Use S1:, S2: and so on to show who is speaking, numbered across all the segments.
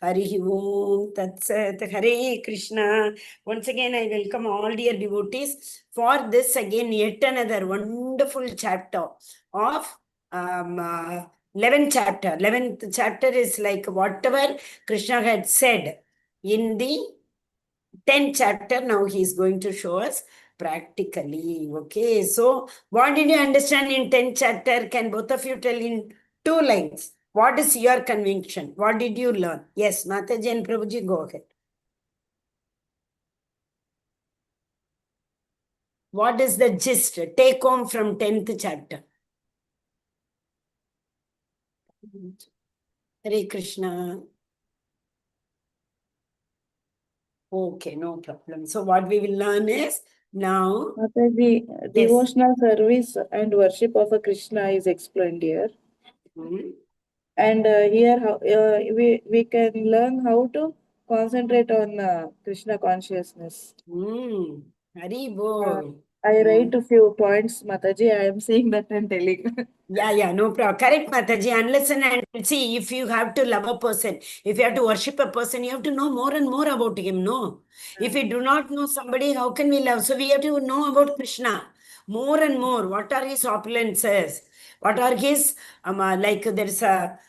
S1: Hari Om Tat Sat. Hare Krishna. Once again, I welcome all dear devotees for this again yet another wonderful chapter of 11th chapter. 11th chapter is like whatever Krishna had said in the 10th chapter. Now he is going to show us practically. Okay, so what did you understand in 10th chapter? Can both of you tell in 2 lines? What is your conviction? What did you learn? Yes, Mataji and Prabhuji, go ahead. What is the gist? Take home from 10th chapter. Hare Krishna. Okay, no problem. So what we will learn is now.
S2: Mataji, devotional service and worship of a Krishna is explained here. And here we can learn how to concentrate on Krishna consciousness.
S1: Hari Bol.
S2: I write a few points, Mataji. I am saying that and telling.
S1: Yeah, no problem. Correct, Mataji. Unless and see, if you have to love a person, if you have to worship a person, you have to know more and more about him, no? If we do not know somebody, how can we love? So we have to know about Krishna more and more. What are his opulences? What are his, like there's a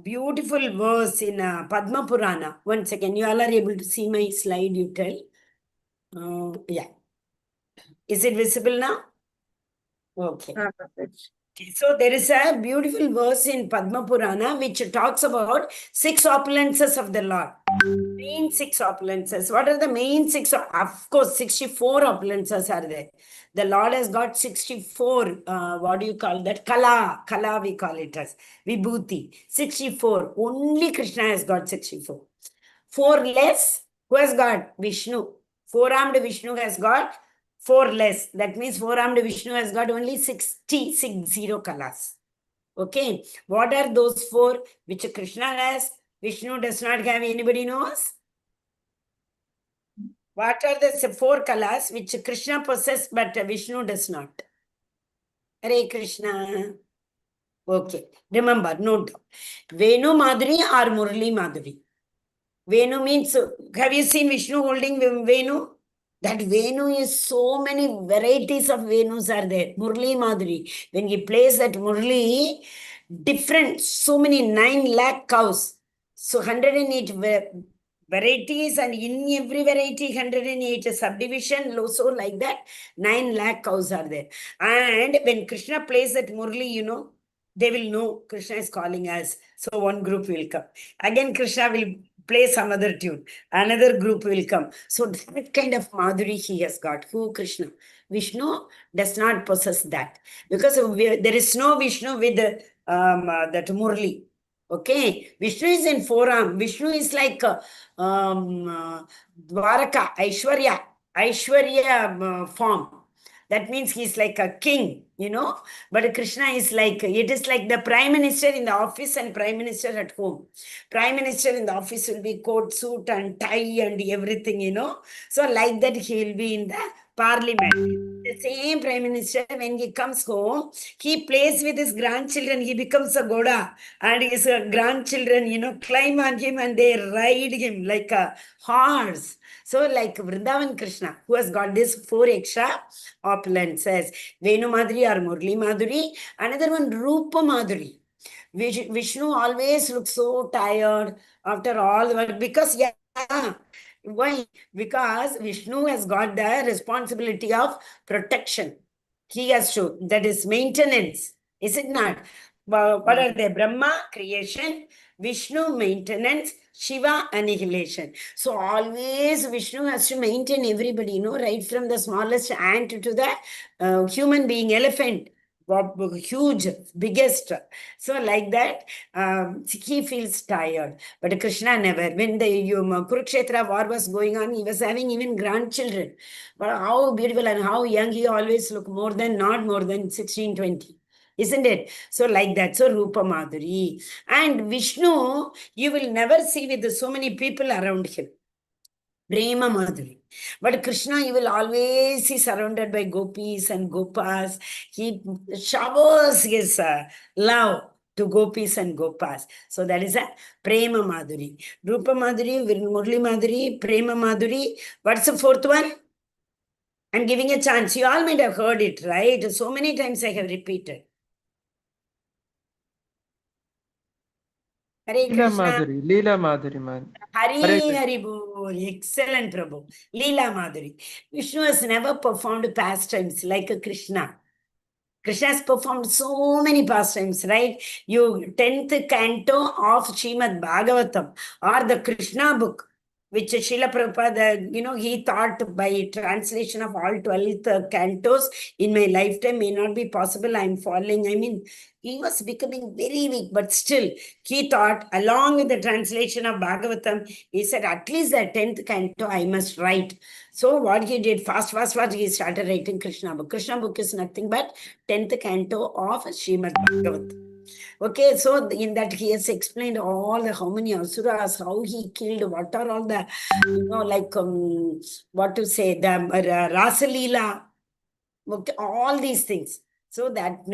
S1: beautiful verse in Padma Purana. One second, you all are able to see my slide, you tell. Yeah. Is it visible now? Okay. So there is a beautiful verse in Padma Purana which talks about 6 opulences of the Lord. Main 6 opulences. What are the main 6? Of course, 64 opulences are there. The Lord has got 64, what do you call that? Kala we call it as. Vibhuti. 64. Only Krishna has got 64. 4 less. Who has got? Vishnu. 4-armed Vishnu has got 4 less. That means 4-armed Vishnu has got only 60 kalas. Okay. What are those 4 which Krishna has? Vishnu does not have. Anybody knows? What are the 4 kalas which Krishna possesses but Vishnu does not? Hare Krishna. Okay. Remember, note. Venu Madhuri or Murli Madhuri? Venu means, have you seen Vishnu holding Venu? That Venu is so many varieties of Venus are there. Murli Madhuri. When he plays that Murli, different, so many 9 lakh cows. So 108 varieties, and in every variety 108 subdivision, so like that 9 lakh cows are there. And when Krishna plays that Murli, they will know Krishna is calling us. So one group will come. Again, Krishna will play some other tune. Another group will come. So that kind of Madhuri he has got. Who? Krishna. Vishnu does not possess that. Because there is no Vishnu with that Murli. Okay. Vishnu is in 4-arm. Vishnu is like Dwaraka, Aishwarya form. That means he's like a king, but Krishna is like, it is like the prime minister in the office and prime minister at home. Prime minister in the office will be coat, suit and tie and everything, So like that he will be in the parliament. The same prime minister, when he comes home, he plays with his grandchildren. He becomes a Goda, and his grandchildren, climb on him and they ride him like a horse. So like Vrindavan Krishna, who has got this 4 extra opulences, Venu Madhuri or Murli Madhuri. Another one, Rupa Madhuri. Vishnu always looks so tired after all the work, because why? Because Vishnu has got the responsibility of protection. He has to, that is maintenance, is it not? What are they? Brahma, creation, Vishnu, maintenance, Shiva, annihilation. So always Vishnu has to maintain everybody, right from the smallest ant to the human being, elephant. Huge, biggest. So like that, he feels tired. But Krishna never. When the Kurukshetra war was going on, he was having even grandchildren. But how beautiful and how young he always looked, not more than 16, 20. Isn't it? So like that. So Rupa Madhuri. And Vishnu, you will never see with so many people around him. Prema Madhuri. But Krishna, you will always see surrounded by gopis and gopas. He showers his love to gopis and gopas. So that is a Prema Madhuri. Rupa Madhuri, Murli Madhuri, Prema Madhuri. What's the fourth one? I'm giving a chance. You all might have heard it, right? So many times I have repeated. Hare
S3: Leela
S1: Krishna.
S3: Madhuri, Leela Madhuri, man.
S1: Hari Bol. Excellent, Prabhu. Leela Madhuri. Vishnu has never performed pastimes like a Krishna. Krishna has performed so many pastimes, right? You 10th canto of Srimad Bhagavatam or the Krishna book, which Srila Prabhupada, he thought by translation of all 12th cantos in my lifetime may not be possible. I'm falling. I mean, he was becoming very weak, but still, he thought, along with the translation of Bhagavatam, he said, at least the 10th canto I must write. So what he did, fast, he started writing Krishna book. Krishna book is nothing but 10th canto of Srimad Bhagavatam. Okay, so in that he has explained all the how many asuras, how he killed, what are all the, what to say, the Rasa Leela, okay, all these things. So that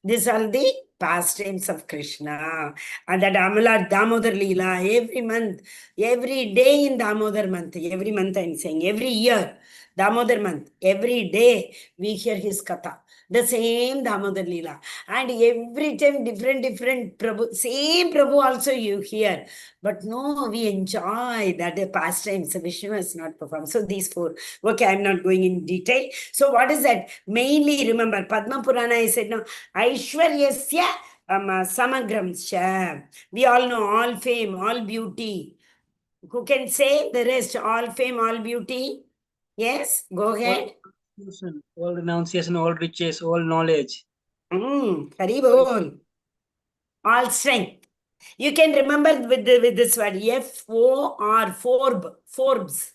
S1: these are the pastimes of Krishna. And that Amala Damodar Leela, every month, every day in Damodar month, every month I'm saying, every year, Damodar month, every day we hear his katha. The same Damodar Leela. And every time different Prabhu, same Prabhu also you hear. But no, we enjoy that pastimes. Vishnu has not performed. So these four. Okay, I'm not going in detail. So what is that? Mainly remember, Padma Purana, I said, no, Aishwaryasya Samagramsya. We all know all fame, all beauty. Who can say the rest? All fame, all beauty? Yes, go ahead.
S4: All renunciation, all riches, all knowledge.
S1: Hari bol. All strength. You can remember with this word, F-O-R, Forbes.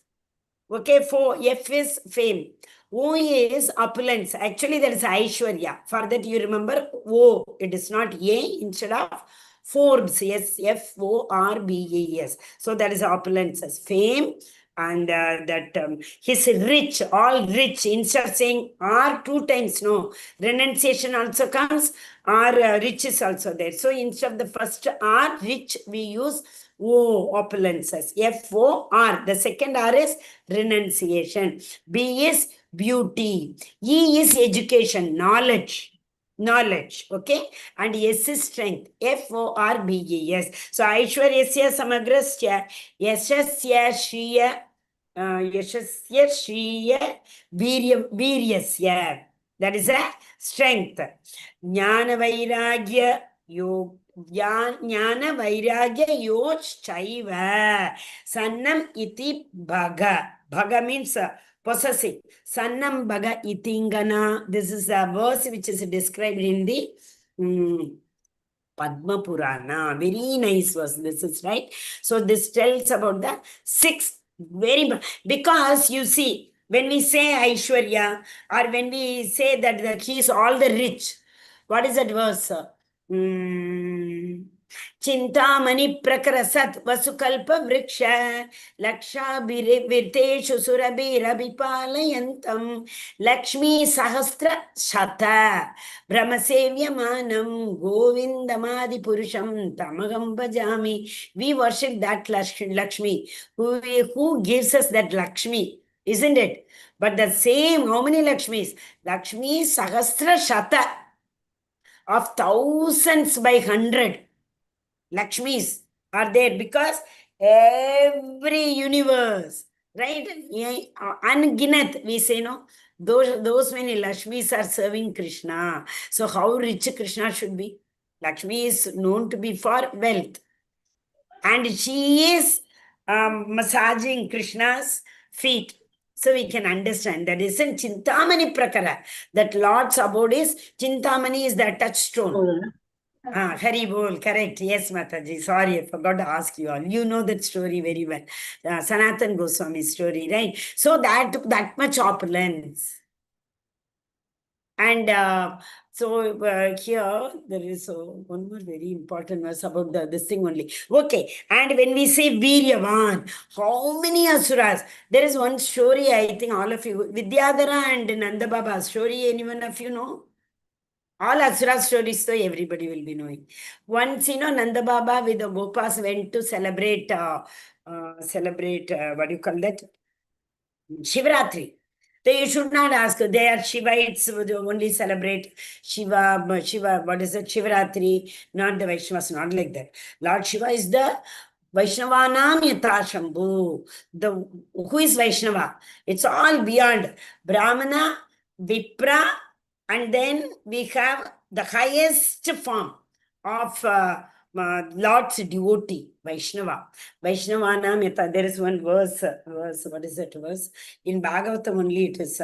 S1: Okay, F is fame. O is opulence. Actually, there is Aishwarya. For that, you remember O. It is not A instead of Forbes. Yes, F-O-R-B-E-S. So that is opulence as fame. And he's rich, all rich. Instead of saying R two times, no. Renunciation also comes. R rich is also there. So instead of the first R, rich, we use O, opulences. F-O-R. The second R is renunciation. B is beauty. E is education, knowledge. Okay? And S is strength. F-O-R-B-E-S. So Aishwaryasya Samagrasya Yashasya Shriya Viryasya. That is a strength. Jnana Vairagya Jnana Vairagya Yochaiva Sannam iti Bhaga. Bhaga means possessive. Sannam Bhaga itingana. This is a verse which is described in the Padma Purana. Very nice verse. This is right. So this tells about the six very because you see when we say Aishwarya or when we say that he is all the rich, what is that verse? Chintamani prakarasat vasukalpa vriksha laksha virteshu surabhirabhipalayantam Lakshmi sahasra shata brahmasevyamanam govindamadi purusham tamagam bhajami. We worship that Lakshmi who gives us that Lakshmi, isn't it? But the same, how many Lakshmis? Lakshmi sahasra shata of thousands by 100 Lakshmis are there because every universe, right? Unginat, we say, no? Those many Lakshmis are serving Krishna. So how rich Krishna should be? Lakshmi is known to be for wealth. And she is massaging Krishna's feet. So we can understand that isn't Chintamani Prakara. That Lord's abode is, Chintamani is the touchstone. Hari Bol, correct. Yes, Mataji. Sorry, I forgot to ask you all. You know that story very well. Sanatan Goswami's story, right? So that much opulence. And here there is one more very important verse about this thing only. Okay, and when we say Viryavan, how many asuras? There is one story, I think all of you, Vidyadhara and Nanda Baba's story, anyone of you know? All Asura stories, so everybody will be knowing. Once, Nanda Baba with the Gopas went to celebrate, what do you call that? Shivaratri. They should not ask. They are Shivites, they only celebrate Shiva, what is it? Shivaratri, not the Vaishnavas, not like that. Lord Shiva is the Vaishnavanam Yata Shambhu. Who is Vaishnava? It's all beyond Brahmana, Vipra, and then we have the highest form of Lord's devotee, Vaishnava. Vaishnavanam Yata. There is one verse, what is that verse? In Bhagavatam only it is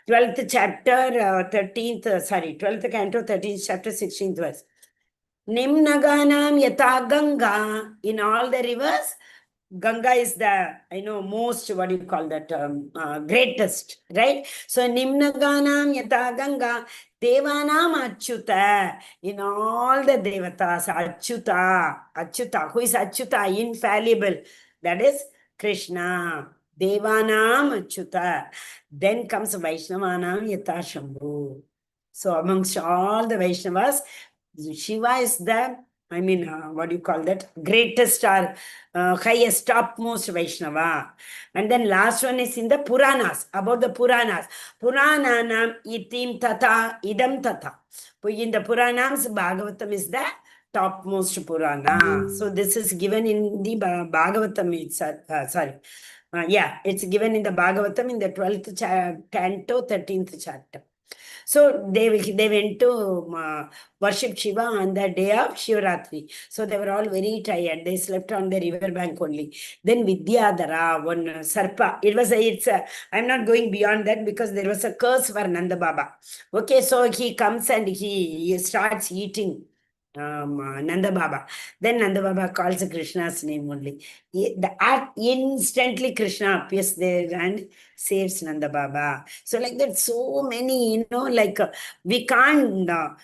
S1: 12th chapter, 12th canto, 13th chapter, 16th verse. Nimnaganam Yata Ganga. In all the rivers, Ganga is the, most, what do you call that, greatest, right? So, Nimnaganam Yata Ganga, Devanam Achyuta. In all the Devatas, Achyuta. Who is Achyuta? Infallible. That is Krishna. Devanam Achyuta. Then comes Vaishnavanam Yata Shambhu. So, amongst all the Vaishnavas, Shiva is the, what do you call that? Greatest or highest, topmost Vaishnava. And then last one is in the Puranas, about the Puranas. Purananam itim tata, idam tata. In the Puranams, Bhagavatam is the topmost Purana. So this is given in the Bhagavatam. It's given in the Bhagavatam in the 12th canto, 13th chapter. So they went to worship Shiva on the day of Shivaratri. So they were all very tired. They slept on the river bank only. Then Vidyadhara, one Sarpa. I'm not going beyond that because there was a curse for Nanda Baba. Okay, so he comes and he starts eating Nanda Baba. Then Nanda Baba calls Krishna's name only. Instantly Krishna appears there and saves Nanda Baba. So like that, so many, we can't, the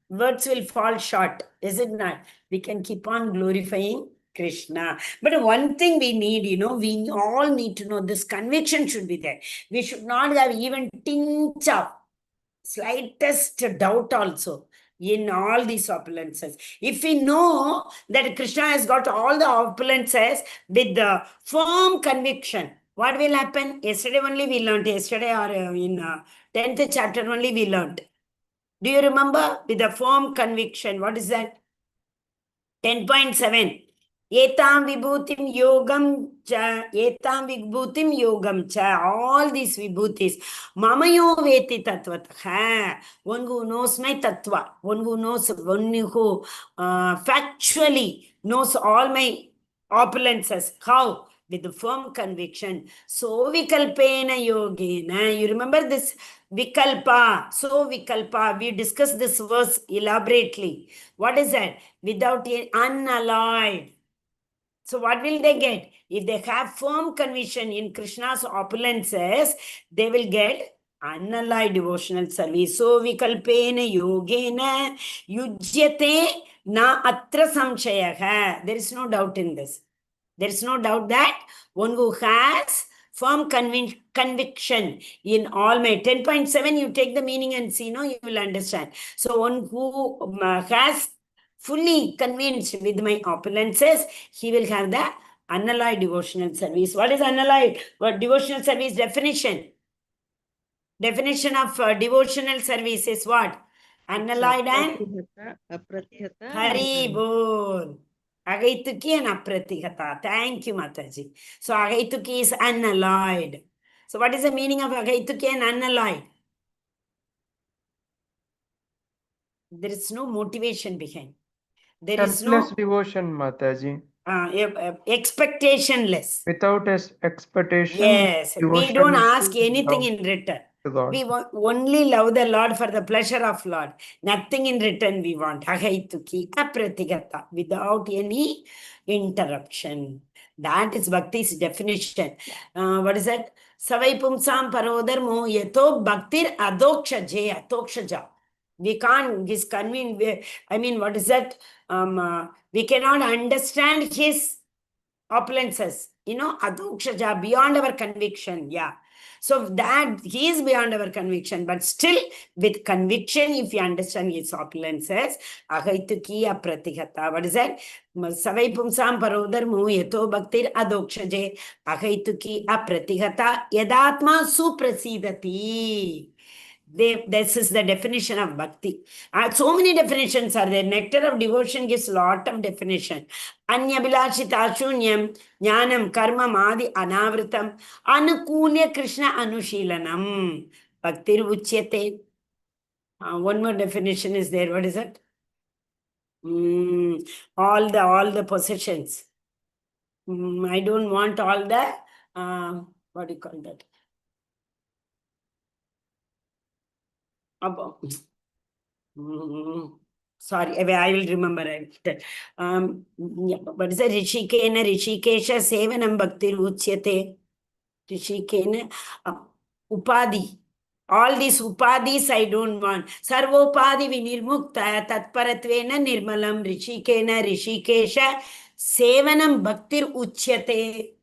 S1: words will fall short, is it not? We can keep on glorifying Krishna. But one thing we need, we all need to know, this conviction should be there. We should not have even tinge of slightest doubt also in all these opulences. If we know that Krishna has got all the opulences with the firm conviction, what will happen? Yesterday only we learned, yesterday or in 10th chapter only we learned. Do you remember? With the firm conviction, what is that? 10.7. Etam vibhutim yogam cha, all these vibhutis. Mamayo veti tatvatah. One who knows my tattva, one who factually knows all my opulences. How? With the firm conviction. So vikalpena yogena. You remember this vikalpa. So vikalpa. We discussed this verse elaborately. What is that? Without unalloyed. So what will they get? If they have firm conviction in Krishna's opulences, they will get unalloyed devotional service. So vikalpena yogena yujyate na atra samshayaha. There is no doubt in this. There is no doubt that one who has firm conviction in all my 10.7, you take the meaning and see, you will understand. So one who has fully convinced with my opulences, he will have the unalloyed devotional service. What is unalloyed? What devotional service definition? Definition of devotional service is what? Unalloyed and
S2: Apratihata.
S1: Hari Bol. Agaituki and Apratihata. Thank you, Mataji. So Agaituki is unalloyed. So what is the meaning of Agaituki and unalloyed? There is no motivation behind. There is
S3: Selfless
S1: no
S3: devotion, Mataji.
S1: expectationless.
S3: Without expectation,
S1: Yes, we
S3: devotion
S1: don't
S3: is
S1: ask anything
S3: love
S1: in return.
S3: to God.
S1: We only love the Lord for the pleasure of Lord. Nothing in return we want. Agaituki apratigata, without any interruption. That is Bhakti's definition. What is that? Savai pumsam parodharmo yato bhaktir adokshaja. We can't, he's convinced, what is that? We cannot understand his opulences, adokshaja, beyond our conviction. Yeah. So that he is beyond our conviction, but still with conviction, if you understand his opulences, ahaituki apratigata. What is that? Savai pumsam parodharmo yato bhaktir adokshaje ahaituki apratigata yadatma suprasidati. This is the definition of bhakti. So many definitions are there. Nectar of devotion gives a lot of definition. Anyabhilashita shunyam, jnanam, karma, madi, anavritam, anukulya Krishna anushilanam. Bhaktir uchyate. One more definition is there. What is it? All the possessions. I don't want all the, what do you call that? Sorry, I will remember. But is a Rishikena Rishikesha Sevanam Bhakti Uchyate. Rishikena Upadi. All these upadis I don't want. Sarvopadi vinirmukta tatparatvena nirmalam Rishikena Rishikesha Sevanam Bhaktir Uchyate.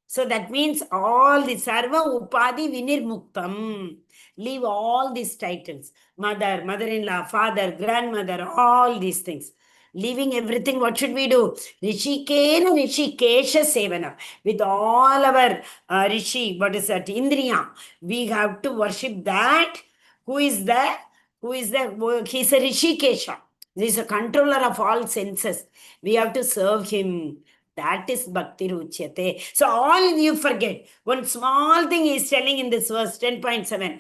S1: So that means all the sarva upadi vinirmuktam. Leave all these titles. Mother, mother-in-law, father, grandmother, all these things. Leaving everything, what should we do? Rishikena Rishikesha Sevana. With all our Rishi, what is that? Indriya. We have to worship that. Who is that? He's a Rishikesha. He's a controller of all senses. We have to serve him. That is Bhakti Ruchyate. So all you forget. One small thing is telling in this verse 10.7.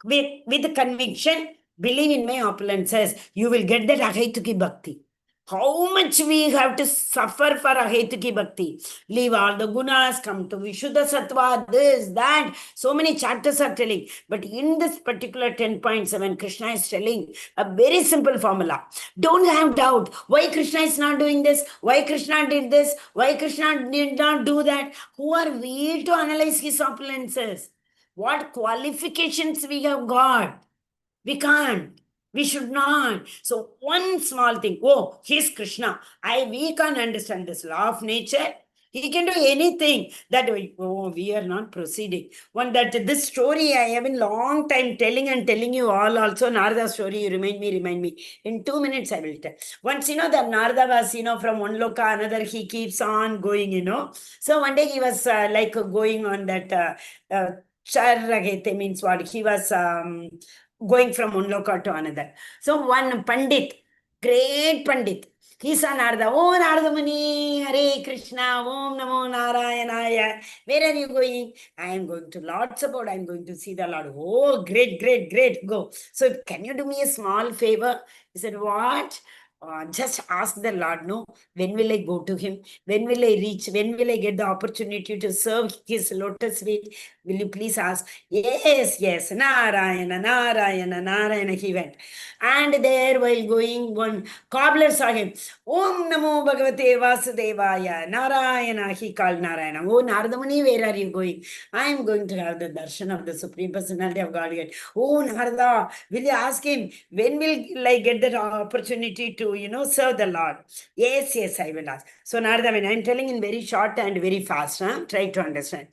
S1: With conviction, believe in my opulences, you will get that Ahaituki Bhakti. How much we have to suffer for Ahaituki Bhakti. Leave all the gunas, come to Vishuddha Sattva, this, that. So many chapters are telling. But in this particular 10.7, Krishna is telling a very simple formula. Don't have doubt. Why Krishna is not doing this? Why Krishna did this? Why Krishna did not do that? Who are we to analyze his opulences? What qualifications we have got? We can't. We should not. So one small thing. Oh, he's Krishna. We can't understand this law of nature. He can do anything. That way, we are not proceeding. This story I have been long time telling you all also. Narada story, you remind me. In 2 minutes I will tell. Once, that Narada was, from one loka, another, he keeps on going, So one day he was going on that, Charagete means what? He was going from one loka to another. So one Pandit, great Pandit, he saw Narada. Oh, Narada Muni, Hare Krishna, Om Namo Narayanaya. Where are you going? I am going to Lord's Abode. I am going to see the Lord. Oh, great, go. So can you do me a small favor? He said, what? Just ask the Lord, no, when will I go to him? When will I reach? When will I get the opportunity to serve his lotus feet? Will you please ask? Yes, Narayana, he went. And there while going, one cobbler saw him. Om Namo Bhagavate Vasudevaya, Narayana, he called Narayana. Oh, Narada Muni, where are you going? I am going to have the darshan of the Supreme Personality of Godhead. Oh, Narada, will you ask him, when will I get the opportunity to, serve the Lord? Yes, I will ask. So Narada, I am telling in very short and very fast, try to understand.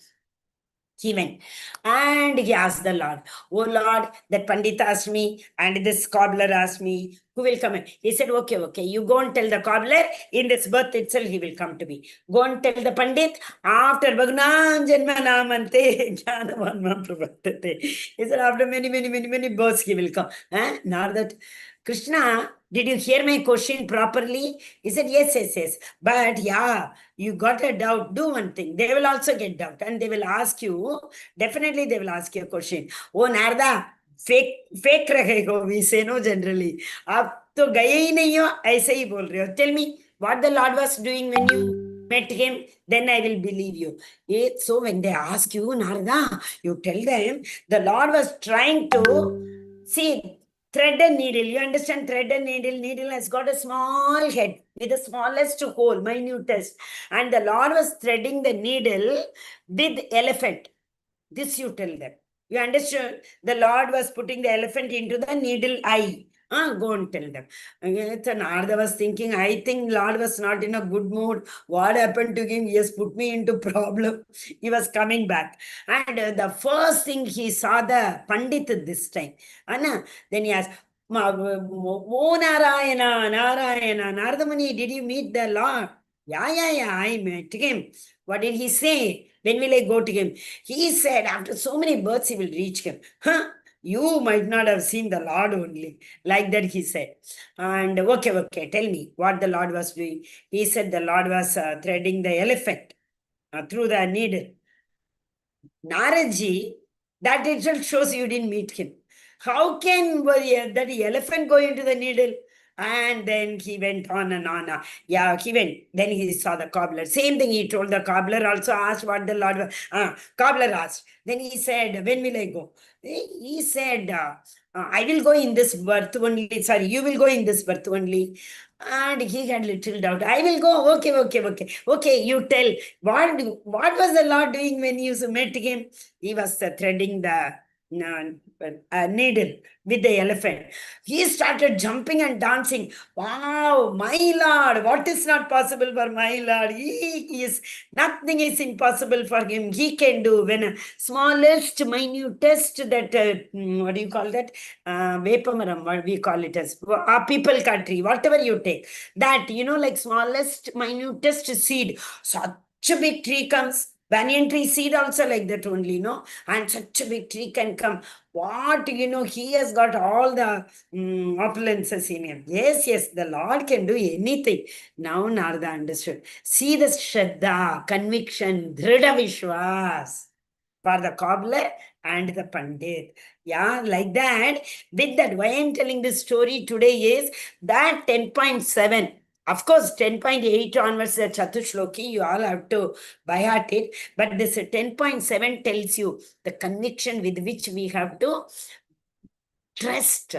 S1: He went and he asked the Lord, oh Lord, that Pandit asked me and this cobbler asked me, who will come in? He said, okay, you go and tell the cobbler, in this birth itself he will come to me. Go and tell the Pandit, after Bhagwan Janma Namante, Jnanavanma Prabhattate. He said, after many births he will come. Not that. Krishna, did you hear my question properly? He said, yes. But you got a doubt. Do one thing. They will also get doubt and they will ask you, definitely they will ask you a question. Oh, Narada, fake rahe ho, we say no generally. Aap to gaye hi nahi ho, aise hi bol rahe ho. Tell me what the Lord was doing when you met him, then I will believe you. So when they ask you, Narada, you tell them, the Lord was trying to see thread and needle. You understand thread and needle? Needle has got a small head with the smallest hole, minutest. And the Lord was threading the needle with elephant. This you tell them. You understand? The Lord was putting the elephant into the needle eye. Go and tell them. So Narada was thinking, I think Lord was not in a good mood. What happened to him? He has put me into problem. He was coming back. And the first thing he saw the Pandit this time. Anna, then he asked, Oh Narayana, Narayana, Narada Muni, did you meet the Lord? Yeah, I met him. What did he say? When will I go to him? He said, after so many births, he will reach him. Huh? You might not have seen the Lord only. Like that he said. And okay, tell me what the Lord was doing. He said the Lord was threading the elephant through the needle. Naraji, that itself shows you didn't meet him. How can that elephant go into the needle? And then he went on and on. Yeah, he went. Then he saw the cobbler. Same thing he told the cobbler, also asked what the Lord was. Cobbler asked. Then he said, when will I go? He said, I will go in this birth only. Sorry, you will go in this birth only. And he had little doubt. I will go. Okay, you tell. What was the Lord doing when you met him? He was threading the needle with the elephant. He started jumping and dancing. Wow, my Lord, what is not possible for my Lord? He is, nothing is impossible for him. He can do when a smallest, minutest, that, what do you call that? Vepamaram, what we call it as, people country, whatever you take. That, like smallest, minutest seed, such a big tree comes. Banyan tree seed also like that only, no? And such a big tree can come. What, he has got all the opulences in him. Yes, the Lord can do anything. Now Narada understood. See the Shraddha, conviction, Dhrida Vishwas for the cobbler and the Pandit. Yeah, like that. With that, why I'm telling this story today is that 10.7. Of course, 10.8 onwards, the Chatushloki, you all have to by heart it. But this 10.7 tells you the conviction with which we have to trust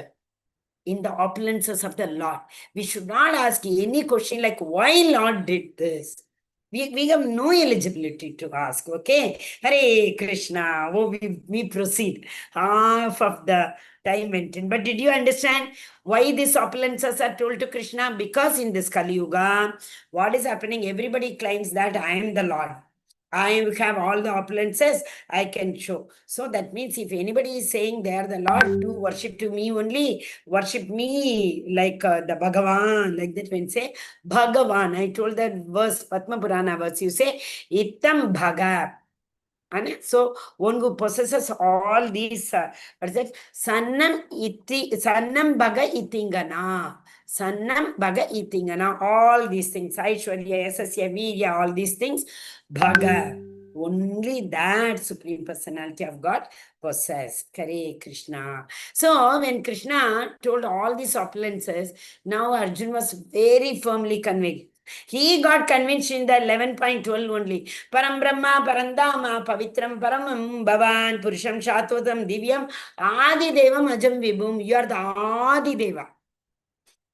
S1: in the opulences of the Lord. We should not ask any question like, why Lord did this? We have no eligibility to ask, okay? Hare Krishna. We proceed. Half of the time went in. But did you understand why these opulences are told to Krishna? Because in this Kali Yuga, what is happening? Everybody claims that I am the Lord. I have all the opulences, I can show. So that means if anybody is saying they are the Lord, do worship to me only, worship me like the Bhagavan, like that when say Bhagavan. I told that verse, Padma Purana verse, you say Ittam Bhaga. And so one who possesses all these, what is that? Sannam Bhaga Itingana. Sannam Bhaga Itingana. All these things, Aishwarya, Yasasya, Virya, all these things, Bhaga. Only that Supreme Personality of God possess. Hare Krishna. So when Krishna told all these opulences, now Arjuna was very firmly convinced. He got convinced in the 11.12 only. Param Brahma, Parandama, Pavitram, Paramam, Bhavan, Purusham, Shatvatam, Divyam, Adi Devam, Ajam Vibhum. You are the Adi Deva.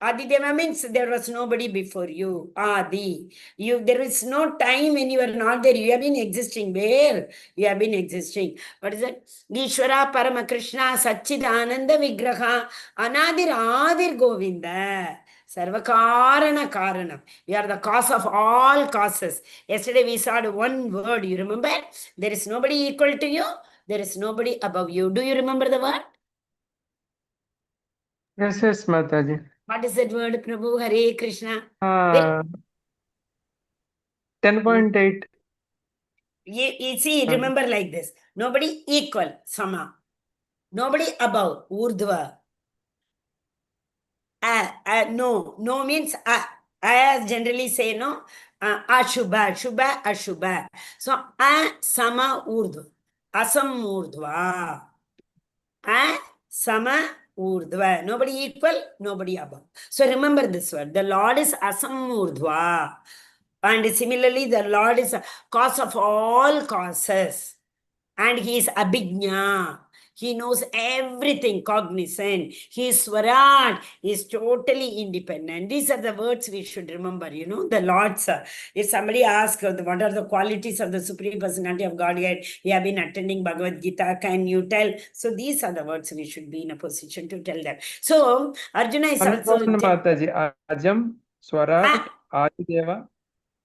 S1: Adi Deva means there was nobody before you. Adi. There is no time when you are not there. You have been existing. Where? You have been existing. What is it? Ishvara, Parama Krishna, Satchidananda Vigraha, Anadir Adir Govinda. Sarvakarana Karanam. We are the cause of all causes. Yesterday we saw one word, you remember? There is nobody equal to you. There is nobody above you. Do you remember the word?
S3: Yes, Mataji.
S1: What is that word, Prabhu? Hare Krishna.
S3: 10.8.
S1: You see, remember like this. Nobody equal, Sama. Nobody above, Urdhva. No means I generally say no. Ashubha, Shubha, Ashubha. So Sama Urdhva. Asam Urdhva. Sama Urdhva. Nobody equal, nobody above. So remember this word. The Lord is Asam Urdhva. And similarly, the Lord is a cause of all causes. And he is Abhijna. He knows everything, cognizant. He is Swaraj. He is totally independent. These are the words we should remember, the Lord's. If somebody asks what are the qualities of the Supreme Personality of Godhead, you have been attending Bhagavad Gita, can you tell? So these are the words we should be in a position to tell them. So Arjuna is also...
S3: Unborn Mataji, Ajam, Swaraj, Adideva.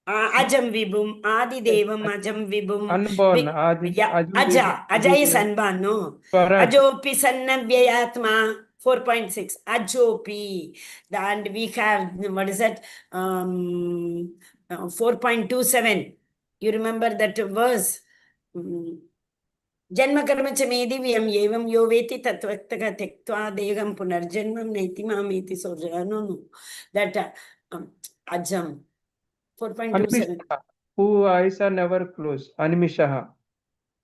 S1: Ajam Vibhum, Adi Devam, Ajam Vibhum.
S3: Unborn, Adi,
S1: Yeah,
S3: Ajam
S1: Aja is unborn, no?
S3: Swaraj.
S1: Ajopi Sannavyayatma, 4.6. Ajopi. And we have, what is that? 4.27. You remember that verse? Janma karma cha medivyam yevam yo veti tatvaktaka tektva degam punarjanmam naiti mameti sojana. No. That Ajam. 4.27.
S3: Animishaha, whose eyes are never closed. Animishaha.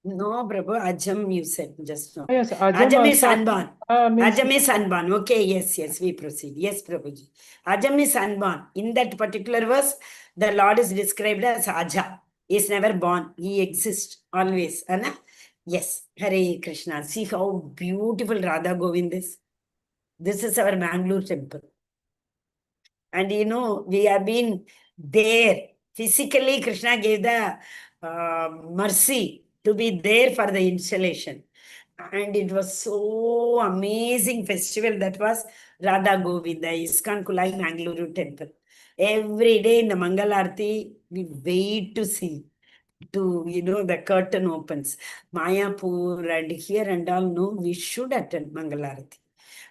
S1: No, Prabhu, Ajam you said just now.
S3: Yes,
S1: Ajam is
S3: also-
S1: unborn.
S3: means
S1: Ajam is unborn. Okay, yes, we proceed. Yes, Prabhuji. Ajam is unborn. In that particular verse, the Lord is described as Aja. He is never born. He exists always. Anna? Yes, Hare Krishna. See how beautiful Radha Govind is. This is our Mangalore temple. And we have been there. Physically, Krishna gave the mercy to be there for the installation. And it was so amazing festival that was Radha Govinda, ISKCON Kulai Mangaluru temple. Every day in the Mangalarti, we wait to see. The curtain opens. Mayapur and here and all, no, we should attend Mangalarti.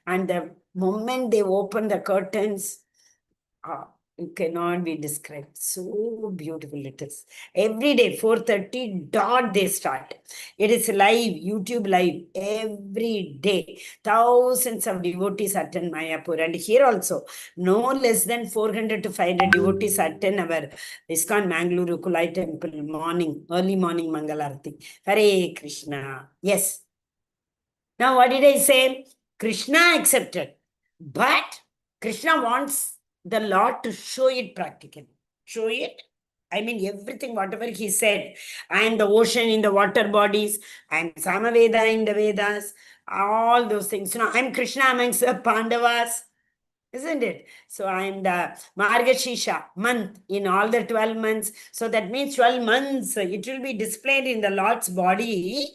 S1: And the moment they open the curtains, it cannot be described. So beautiful it is. Every day, 4:30 dot they start. It is live, YouTube live, every day. Thousands of devotees attend Mayapur. And here also, no less than 400 to 500 devotees attend our ISKCON Mangaluru Kulai temple early morning Mangalarti. Hare Krishna. Yes. Now what did I say? Krishna accepted. But Krishna wants the Lord to show it practically. Show it. I mean, everything, whatever he said. I am the ocean in the water bodies. I am Samaveda in the Vedas. All those things. I am Krishna amongst the Pandavas. Isn't it? So I am the Margashisha month in all the 12 months. So that means 12 months. It will be displayed in the Lord's body.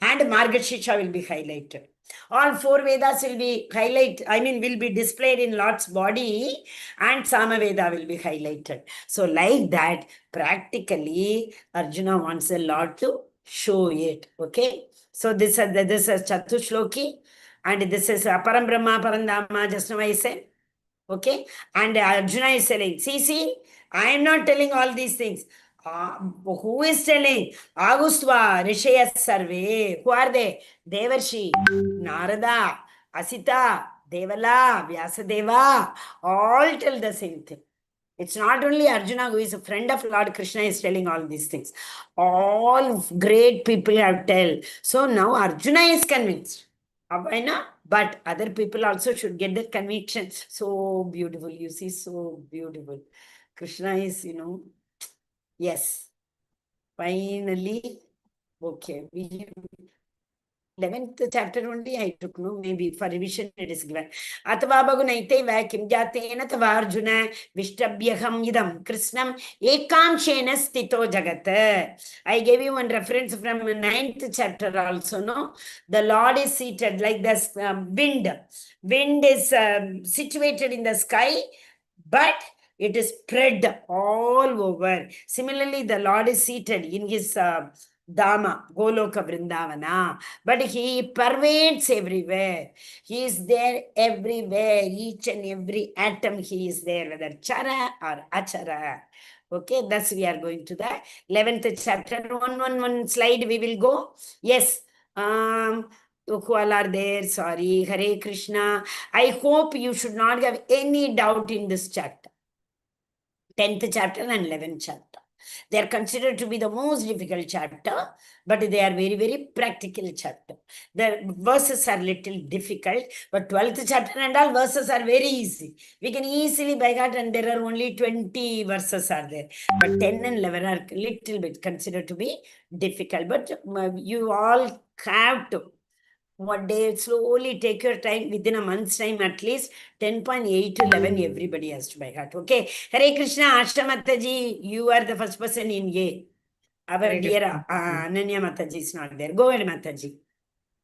S1: And Margashisha will be highlighted. All 4 Vedas will be will be displayed in Lord's body, and Samaveda will be highlighted. So like that, practically, Arjuna wants the Lord to show it. Okay? So this is Chatushloki, and this is Param Brahma, Parandama, just now I said. Okay? And Arjuna is saying, see, I am not telling all these things. Who is telling? Agustva, Rishayas Sarve. Who are they? Devarshi, Narada, Asita, Devala, Vyasadeva. All tell the same thing. It's not only Arjuna who is a friend of Lord Krishna is telling all these things. All great people have tell. So now Arjuna is convinced. But other people also should get that conviction. So beautiful. You see, so beautiful. Krishna is, yes. Finally, okay. 11th chapter only I took, no? Maybe for revision it is given. Atava bagunaite vakim jatena tava Arjuna vishtabhyaham idam krishnam ekamshena stito jagat. I gave you one reference from 9th chapter also, no? The Lord is seated like this wind. Wind is situated in the sky, but it is spread all over. Similarly, the Lord is seated in his Dama, Goloka Vrindavana. But he pervades everywhere. He is there everywhere. Each and every atom he is there, whether Chara or Achara. Okay, thus we are going to the 11th chapter. One slide we will go. Yes. Who all are there? Sorry. Hare Krishna. I hope you should not have any doubt in this chapter. 10th chapter and 11th chapter. They are considered to be the most difficult chapter, but they are very, very practical chapter. The verses are little difficult, but 12th chapter and all verses are very easy. We can easily by heart, and there are only 20 verses are there. But 10 and 11 are little bit considered to be difficult. But you all have to One day, slowly take your time, within a month's time at least, 10.8 to 11, everybody has to by heart. Okay. Hare Krishna, Asha Mataji, you are the first person in A. Our
S5: Hare
S1: dear
S5: Krishna.
S1: Ananya Mataji is not there. Go ahead, Mataji.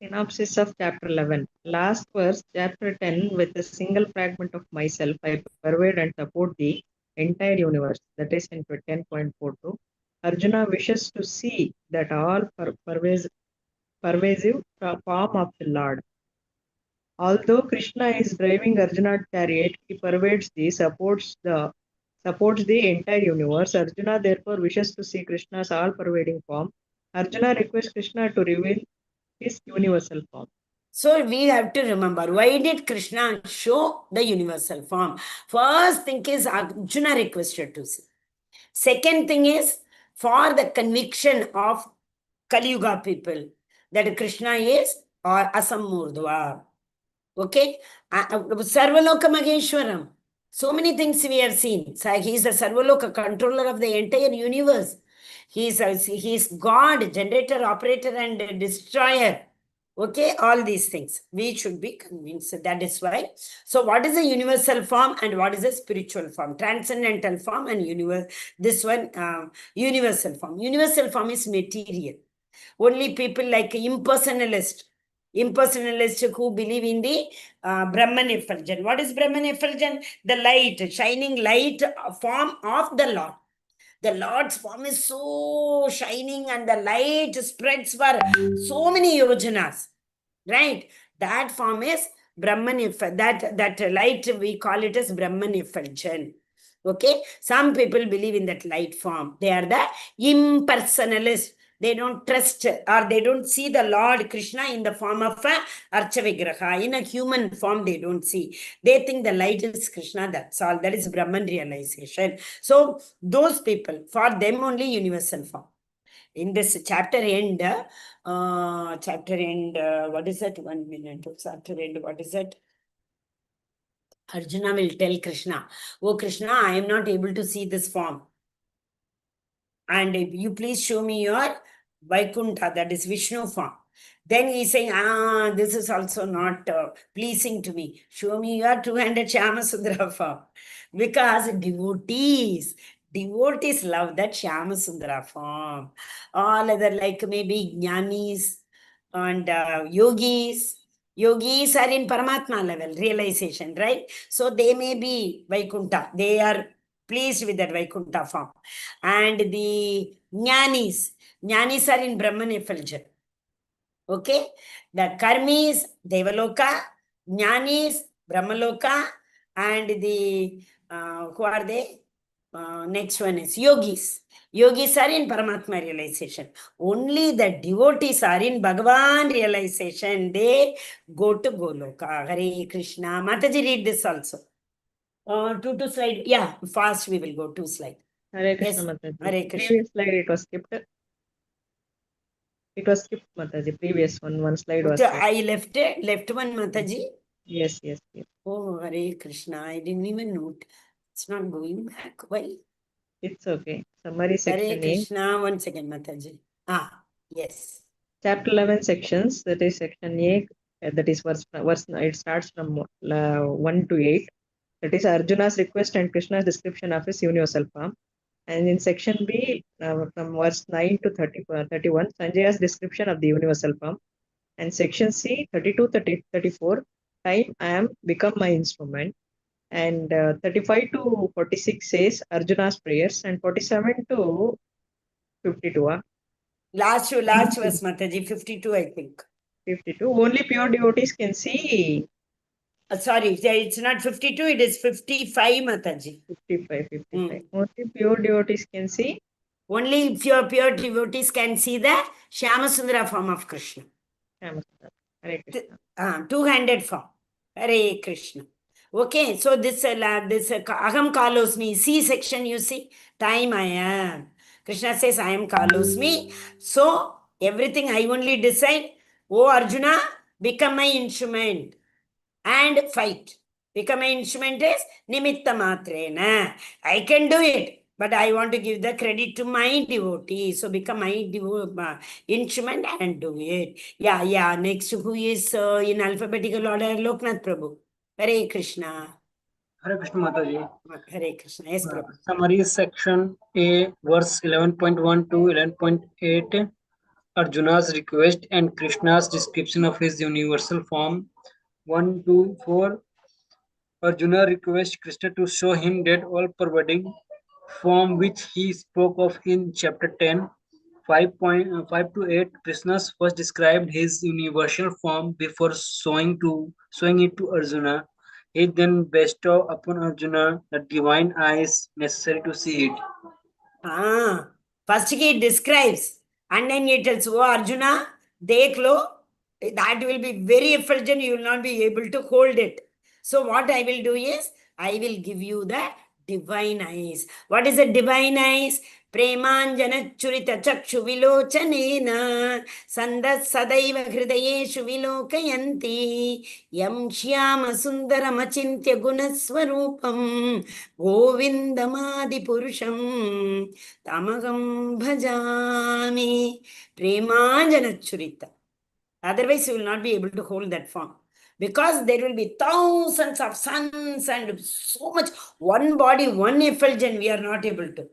S5: Synopsis of chapter 11. Last verse, chapter 10, with a single fragment of myself, I pervade and support the entire universe. That is in 10.42. Arjuna wishes to see that all pervasive form of the Lord. Although Krishna is driving Arjuna's chariot, he supports the entire universe. Arjuna therefore wishes to see Krishna's all-pervading form. Arjuna requests Krishna to reveal his universal form.
S1: So we have to remember, why did Krishna show the universal form? First thing is Arjuna requested to see. Second thing is for the conviction of Kali Yuga people that Krishna is or Asamurdhva. Okay? Sarvaloka Maheshwaram. So many things we have seen. So he is the Sarvaloka, controller of the entire universe. He is God, generator, operator, and destroyer. Okay, all these things. We should be convinced. That is why. So, what is a universal form and what is a spiritual form? Transcendental form and this one, universal form. Universal form is material. Only people like impersonalists who believe in the Brahman effulgence. What is Brahman effulgence? The light, shining light form of the Lord. The Lord's form is so shining and the light spreads for so many yojanas. Right? That form is Brahman that light we call it as Brahman effulgence. Okay? Some people believe in that light form. They are the impersonalists. They don't trust or they don't see the Lord Krishna in the form of a Archa Vigraha. In a human form, they don't see. They think the light is Krishna, that's all. That is Brahman realization. So, those people, for them only universal form. In this chapter end, what is that? 1 minute. Chapter end, what is it? Arjuna will tell Krishna, oh Krishna, I am not able to see this form. And if you please show me your Vaikuntha, that is Vishnu form. Then he's saying, this is also not pleasing to me. Show me your two-handed Shyamasundara form. Because devotees love that Shyamasundara form. All other like maybe jnanis and yogis. Yogis are in Paramatma level, realization, right? So they may be Vaikuntha. They are pleased with that Vaikuntha form. And the jnanis are in Brahman effulgence. Okay? The karmis, Devaloka, jnanis, Brahmaloka, and the, who are they? Next one is yogis. Yogis are in Paramatma realization. Only the devotees are in Bhagavan realization. They go to Goloka. Hare Krishna. Mataji, read this also. Two slide. Yeah, fast we will go 2 slide.
S5: Hare
S1: Yes,
S5: Krishna Mataji.
S1: Hare Krishna.
S5: Previous slide it was skipped. It was skipped, Mataji. Previous one slide was there.
S1: I left one, Mataji.
S5: Yes.
S1: Oh, Hare Krishna. I didn't even note. It's not going back. Why?
S5: It's okay. Summary
S1: Hare
S5: section A.
S1: Krishna. 1 second, Mataji. Yes.
S5: Chapter 11 sections. That is section A. That is verse. It starts from 1 to 8. That is Arjuna's request and Krishna's description of his universal form. And in section B, from verse 9 to 31, Sanjaya's description of the universal form. And section C, 32, 34, time I am become my instrument. And 35 to 46 says Arjuna's prayers. And 47 to 52.
S1: Last verse, Mataji. 52, I think.
S5: 52. Only pure devotees can see.
S1: Sorry, it's not 52, it is 55, Mataji.
S5: 55. Only pure devotees can see.
S1: Only pure devotees can see the Shyamasundara form of Krishna.
S5: Hare Krishna.
S1: Two-handed form. Hare Krishna. Okay, so this Aham Kalosmi, C section, you see, time I am. Krishna says, I am Kalosmi. So, everything I only decide, oh Arjuna, become my instrument and fight. Become my instrument is Nimitta Matrena. I can do it. but I want to give the credit to my devotee. So become my instrument and do it. Yeah. Next, who is in alphabetical order? Loknath Prabhu. Hare Krishna.
S4: Hare Krishna Mataji.
S1: Hare Krishna. Yes, Prabhu.
S4: Summary section A, verse 11.1 to 11.8. Arjuna's request and Krishna's description of his universal form. 1 to 4. Arjuna requests Krishna to show him that all-pervading form which he spoke of in chapter 10. 5 to 8. Krishna first described his universal form before showing it to Arjuna. He then bestowed upon Arjuna the divine eyes necessary to see it.
S1: First he describes and then he tells, oh Arjuna, dekh lo, that will be very effulgent, you will not be able to hold it. So what I will do is, I will give you the divine eyes. What is the divine eyes? Premanjana churita chakshu vilochanena sandat sadaiva hridayeshu vilokayanti yam shyama sundaram achintya gunaswarupam govindamadi purusham tamagam bhajami premanjana churita. Otherwise, you will not be able to hold that form. Because there will be thousands of suns and so much, one body, one effulgence, we are not able to.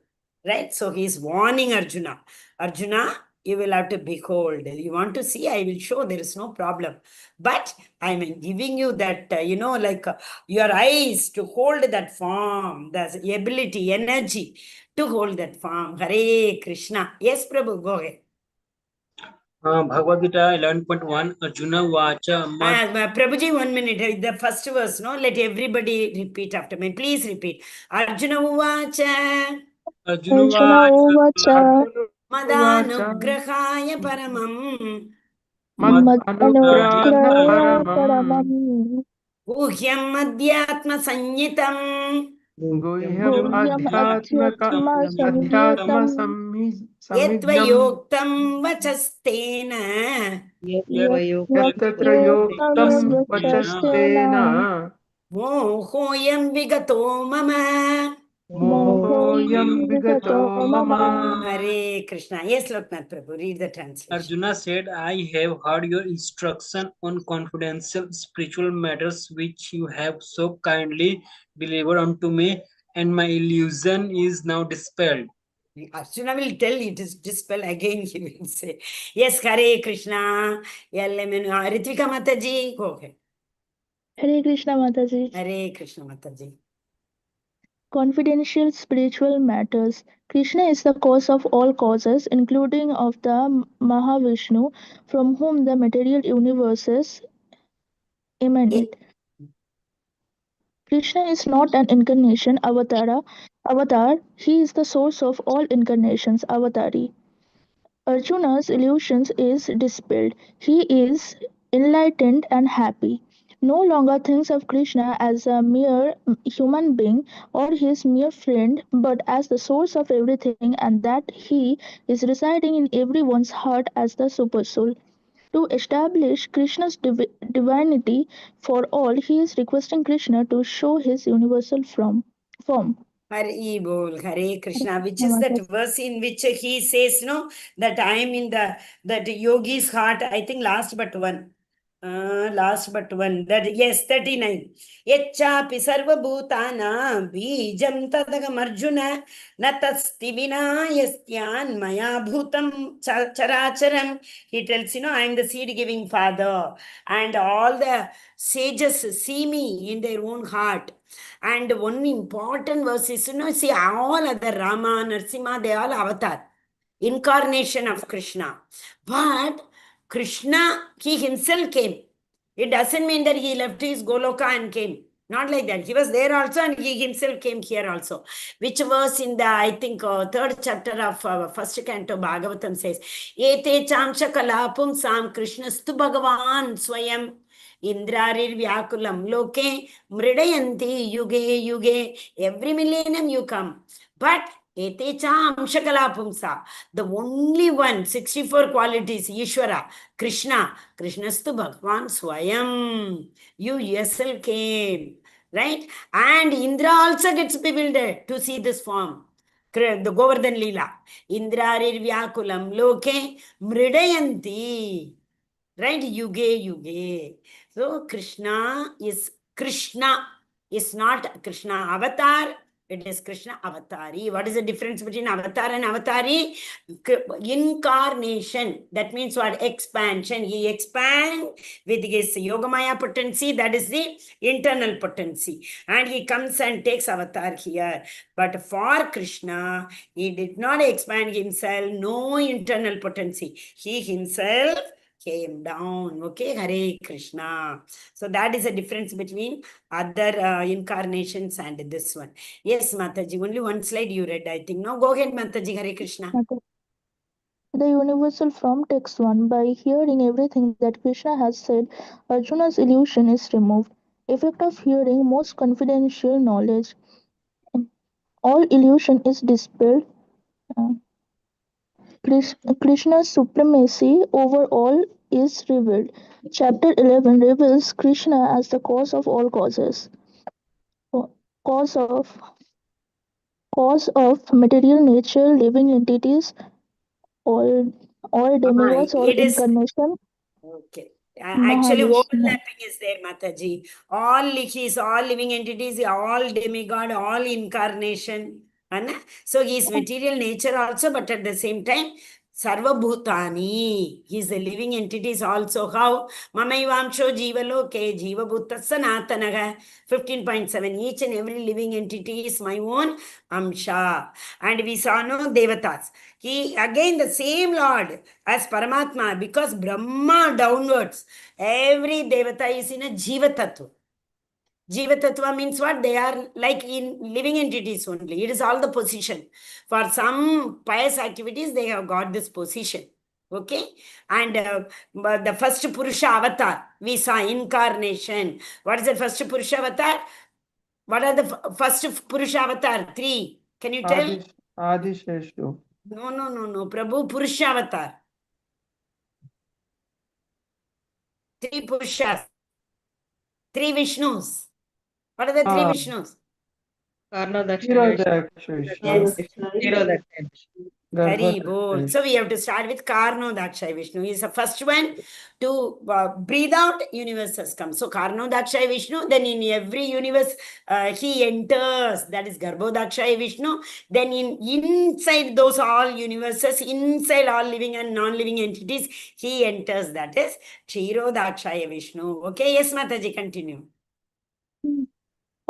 S1: Right? So he is warning Arjuna. Arjuna, you will have to behold. You want to see, I will show, there is no problem. But I am giving you that, your eyes to hold that form, the ability, energy to hold that form. Hare Krishna. Yes, Prabhu, go ahead.
S4: Bhagavad Gita 11.1 Arjuna Vacha
S1: Prabhuji, 1 minute. The first verse, no? Let everybody repeat after me. Please repeat. Arjuna Uvacha.
S2: Arjuna Uvacha
S1: Madanugrahaya paramam.
S2: Madhanugrahaya paramam
S1: Guhyam adhyatma sanyitam.
S2: Guhyam adhyatma samhitam
S1: Yatva yoktam vachastena.
S3: यत्र योक्तं वचस्तेन
S1: Mohoyam vigato mama.
S3: मोहोऽयं विगतो मम.
S1: Hare Krishna. Yes, Loknath Prabhu, read the translation.
S4: Arjuna said, I have heard your instruction on confidential spiritual matters which you have so kindly delivered unto me, and my illusion is now dispelled.
S1: Arjuna will tell it is dispel again, he will say. Yes, Hare Krishna. Ritvika Mataji, go ahead.
S2: Hare Krishna Mataji.
S1: Hare Krishna Mataji.
S2: Confidential spiritual matters. Krishna is the cause of all causes, including of the Mahavishnu, from whom the material universes emanate. Krishna is not an incarnation, avatar. He is the source of all incarnations, avatari. Arjuna's illusions is dispelled. He is enlightened and happy. No longer thinks of Krishna as a mere human being or his mere friend, but as the source of everything, and that he is residing in everyone's heart as the supersoul. To establish Krishna's divinity for all, he is requesting Krishna to show his universal form.
S1: Hare Bol, Hare Krishna, which is that verse in which he says, no, that I am in that yogi's heart, I think last but one, that, yes, 39. Yachapi sarva bhutana bijam tadagam arjuna natasti vina yastyan maya bhutam characharam. He tells, I am the seed giving father, and all the sages see me in their own heart. And one important verse is, see, all other Rama, Narasimha, they all avatar, incarnation of Krishna. But Krishna, he himself came. It doesn't mean that he left his Goloka and came. Not like that. He was there also and he himself came here also. Which verse in the, I think, third chapter of first canto Bhagavatam says, Ete chamsha kalapum sam Krishnastu Bhagavan swayam. Indrarir Vyakulam Loke Mridayanti Yuge Yuge. Every millennium you come. But Etecha Amshakala Pumsa, the only one, 64 qualities, Ishvara, Krishna, Krishnastu Bhagwan Swayam. You yourself came, right? And Indra also gets bewildered to see this form. The Govardhan Leela. Indrarir Vyakulam Loke Mridayanti. Right? Yuge, yuge. So Krishna is not Krishna avatar. It is Krishna avatari. What is the difference between avatar and avatari? Incarnation. That means what? Expansion. He expand with his Yogamaya potency. That is the internal potency. And he comes and takes avatar here. But for Krishna, he did not expand himself. No internal potency. He himself came down. Okay, Hare Krishna. So that is a difference between other incarnations and this one. Yes, Mataji, only one slide you read, I think. No, go ahead, Mataji, Hare Krishna.
S6: Okay. The universal form takes one. By hearing everything that Krishna has said, Arjuna's illusion is removed. Effect of hearing most confidential knowledge. All illusion is dispelled. Uh, Krishna's supremacy over all is revealed. Chapter 11 reveals Krishna as the cause of all causes. Cause of material nature, living entities, all demigods, all
S1: It is
S6: incarnation.
S1: okay. Actually,
S6: Mahavishnu.
S1: overlapping is there, Mataji. All he's all living entities, all demigod, all incarnation. Anna? So he is material nature also, but at the same time, Sarva Bhutani. He is the living entities also. How? Mamaivamsho Jivaloke Jiva Bhuta Sanatanaga. 15.7. Each and every living entity is my own Amsha. And we saw no Devatas. He again the same Lord as Paramatma, because Brahma downwards, every Devata is in a Jiva Tattva. Jiva Tattva means what? They are like in living entities only. It is all the position. For some pious activities, they have got this position. Okay? And but the first Purusha avatar, we saw incarnation. What is the first Purusha avatar? What are the first Purusha avatar? 3. Can you tell?
S3: Adisheshu.
S1: No. Prabhu Purusha avatar. 3 Purushas. 3 Vishnus. What are the 3
S3: Ah.
S1: Vishnus?
S5: Karna
S3: Kshirodaksha
S1: Yes.
S3: Vishnu.
S1: Hari bol. So we have to start with Karno Dakshay Vishnu. He is the first one to breathe out, universe has come. So Karno Dakshay Vishnu, then in every universe he enters, that is Garbho Dakshay Vishnu. Then inside those all universes, inside all living and non-living entities, he enters, that is Kshiro Dakshay Vishnu. Okay, yes Mataji, continue.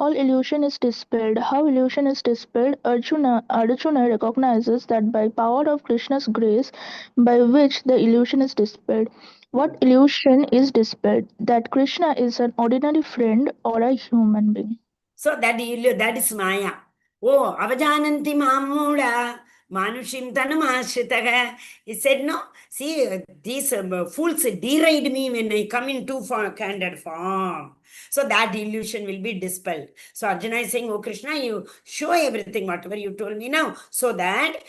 S6: All illusion is dispelled. How illusion is dispelled? Arjuna recognizes that by power of Krishna's grace, by which the illusion is dispelled. What illusion is dispelled? That Krishna is an ordinary friend or a human being.
S1: So that is Maya. Oh, avajananti mamuda. Manushim tanamashitaga. He said, no, see, these fools deride me when I come in too candid form. So that illusion will be dispelled. So Arjuna is saying, oh Krishna, you show everything, whatever you told me now, so that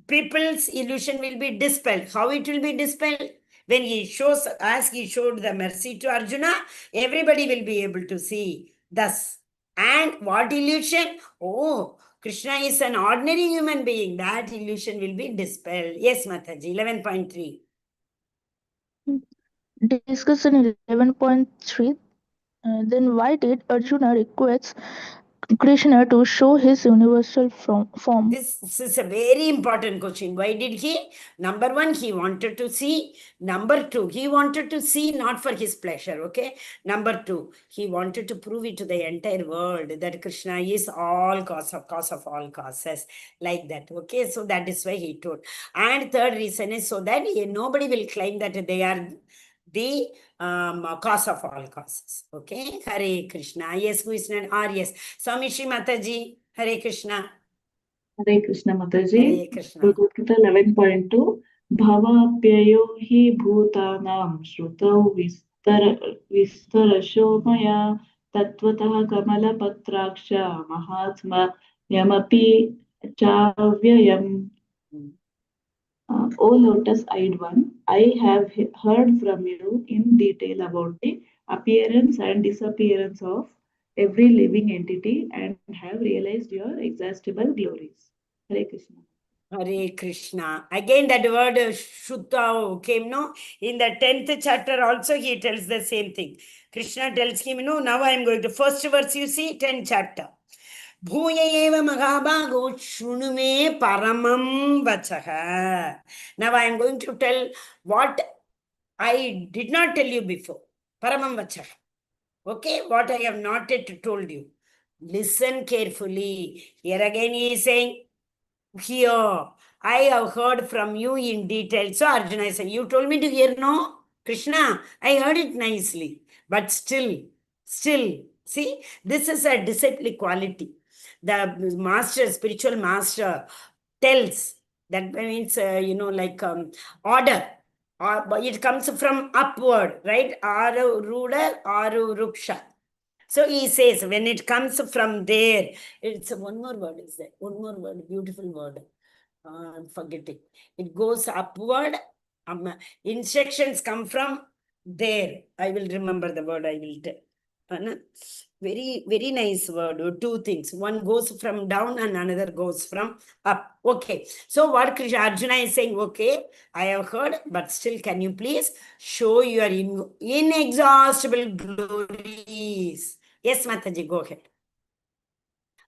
S1: people's illusion will be dispelled. How it will be dispelled? When he shows, as he showed the mercy to Arjuna, everybody will be able to see. Thus, and what illusion? Oh, Krishna is an ordinary human being. That illusion will be dispelled. Yes, Mataji, 11.3.
S6: Discussion 11.3. Then why did Arjuna request Krishna to show his universal form?
S1: This is a very important question. Why did he? Number 1, he wanted to see. Number 2, he wanted to see not for his pleasure. Okay. Number 2, he wanted to prove it to the entire world that Krishna is all cause of all causes. Like that. Okay. So that is why he told. And third reason is so that nobody will claim that they are the cause of all causes. Okay. Hare Krishna. Yes, who is not? Yes. Swami Shri Mataji. Hare Krishna.
S2: Hare Krishna Mataji.
S1: Hare Krishna.
S2: Bhagavad Gita 11.2 Bhavapyayo hi bhutanam shrutau vistarasho maya tatvatah kamala patraksha mahatma yamapi chavyayam. O lotus-eyed one, I have heard from you in detail about the appearance and disappearance of every living entity and have realized your inexhaustible glories. Hare Krishna.
S1: Hare Krishna. Again, that word Shuddha came, no? In the 10th chapter also, he tells the same thing. Krishna tells him, no, now I am going to first verse, you see, 10th chapter. Bhuya eva magabhago shrunume paramam vachaha. Now I am going to tell what I did not tell you before. Paramam vachaha. Okay, what I have not yet told you. Listen carefully. Here again he is saying, here, I have heard from you in detail. So Arjuna is saying, you told me to hear, no? Krishna, I heard it nicely. But still, see, this is a disciple quality. The master, spiritual master, tells, that means, like order. But it comes from upward, right? Aru ruler, Aru ruksha. So he says, when it comes from there, it's one more word is there. One more word, beautiful word. I'm forgetting. It goes upward. Instructions come from there. I will remember the word I will tell. Very, very nice word. Two things. One goes from down and another goes from up. Okay. So what Krishna Arjuna is saying, okay, I have heard, but still, can you please show your inexhaustible glories? Yes, Mataji, go ahead.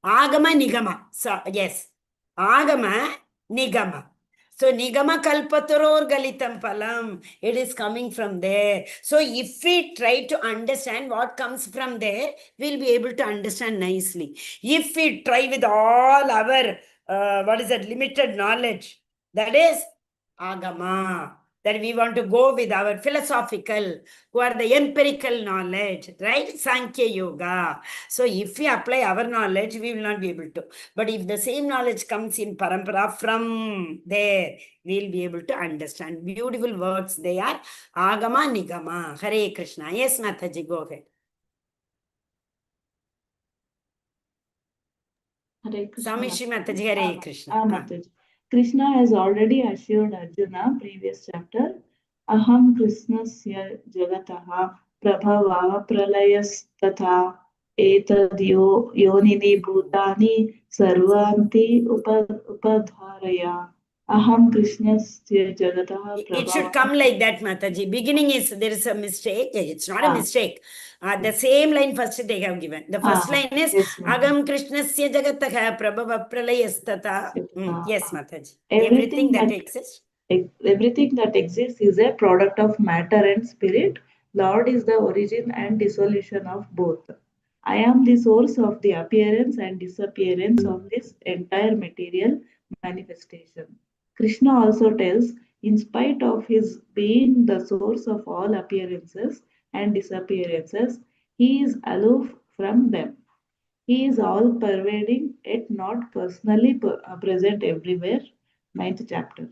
S1: Agama Nigama. So, yes. Agama Nigama. So, Nigama Kalpataror Galitam Palam. It is coming from there. So, if we try to understand what comes from there, we'll be able to understand nicely. If we try with all our, limited knowledge, that is Agama. That we want to go with our philosophical, who are the empirical knowledge, right? Sankhya Yoga. So if we apply our knowledge, we will not be able to. But if the same knowledge comes in parampara from there, we'll be able to understand. Beautiful words they are. Agama Nigama. Hare Krishna. Yes, Mataji, go ahead.
S2: Hare Krishna.
S1: Samishi Mataji, Hare Krishna.
S2: Mataji. Krishna has already assured Arjuna, previous chapter, Aham Krishnasya Jagataha Prabhava Pralayastata Etad Yonini Bhutani Sarvanti Upadharaya. Aham Krishnasya Jagataha Prabhava.
S1: It should come like that, Mataji. Beginning is, there is a mistake. It's not a mistake. The same line first they have given. The first line is, Agam Krishnasya Jagataha Prabhava Pralayastata. Yes, Mataji. Everything that exists.
S2: Everything that exists is a product of matter and spirit. Lord is the origin and dissolution of both. I am the source of the appearance and disappearance of this entire material manifestation. Krishna also tells, in spite of his being the source of all appearances and disappearances, he is aloof from them. He is all pervading, yet not personally present everywhere. 9th chapter.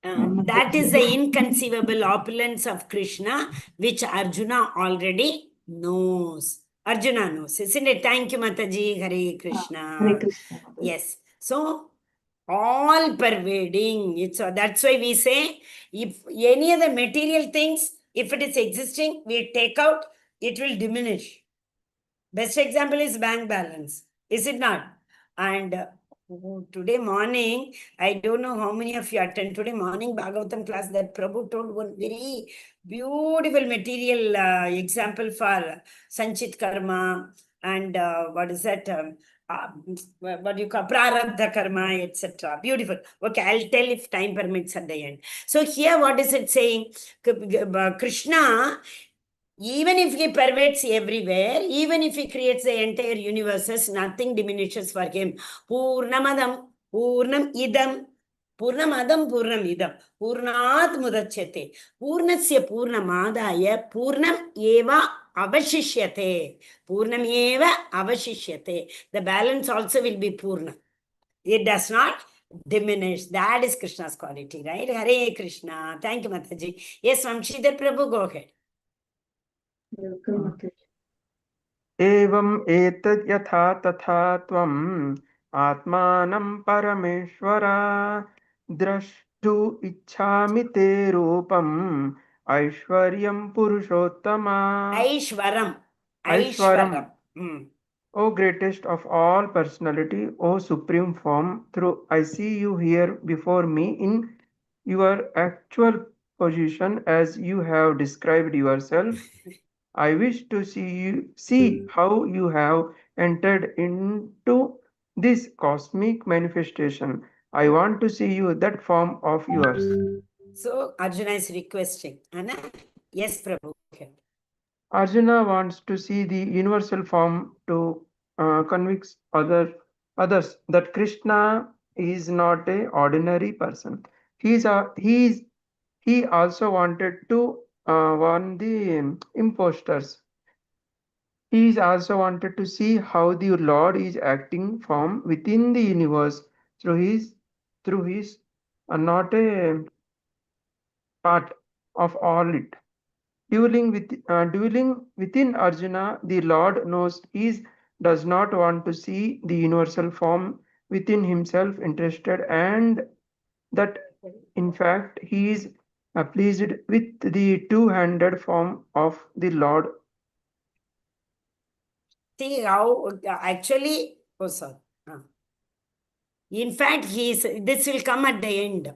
S1: That is the inconceivable opulence of Krishna, which Arjuna already knows. Arjuna knows, isn't it? Thank you, Mataji. Hare Krishna.
S2: Hare Krishna.
S1: Yes. So, all pervading. That's why we say, if any other material things, if it is existing, we take out, it will diminish. Best example is bank balance, is it not? And today morning, I don't know how many of you attend today morning Bhagavatam class, that Prabhu told one very beautiful material example for Sanchit Karma and what is that? What do you call Prarabdha Karma, etc. Beautiful. Okay, I'll tell if time permits at the end. So here, what is it saying? Krishna, even if he pervades everywhere, even if he creates the entire universes, nothing diminishes for him. Purnamadam, Purnam Idam, Purnamadam, Purnam Idam, Purnat Mudachyate, Purnasya Purnamadaya, Purnam Eva Avashishyate, Purnam Eva Avashishyate. The balance also will be Purna. It does not diminish. That is Krishna's quality, right? Hare Krishna. Thank you, Mataji. Yes, Vamshidhar Prabhu, go ahead.
S3: एवम् एतद् यथा तथा त्वम् आत्मानं परमेश्वर द्रष्टु इच्छामि ते रूपम् ऐश्वर्यं पुरुषोत्तम.
S1: Aishwaram.
S3: ऐश्वरम्. O greatest of all personality, O supreme form, through I see you here before me in your actual position as you have described yourself. I wish to see how you have entered into this cosmic manifestation. I want to see you that form of yours.
S1: So Arjuna is requesting. Anna? Yes, Prabhu. Okay.
S3: Arjuna wants to see the universal form to convince others that Krishna is not a ordinary person. He also wanted to warn the imposters. He also wanted to see how the Lord is acting from within the universe through his not a part of all it. Dwelling within Arjuna, the Lord knows he does not want to see the universal form within himself interested, and that in fact he is pleased with the two-handed form of the Lord.
S1: See how actually, oh, sorry. In fact, this will come at the end.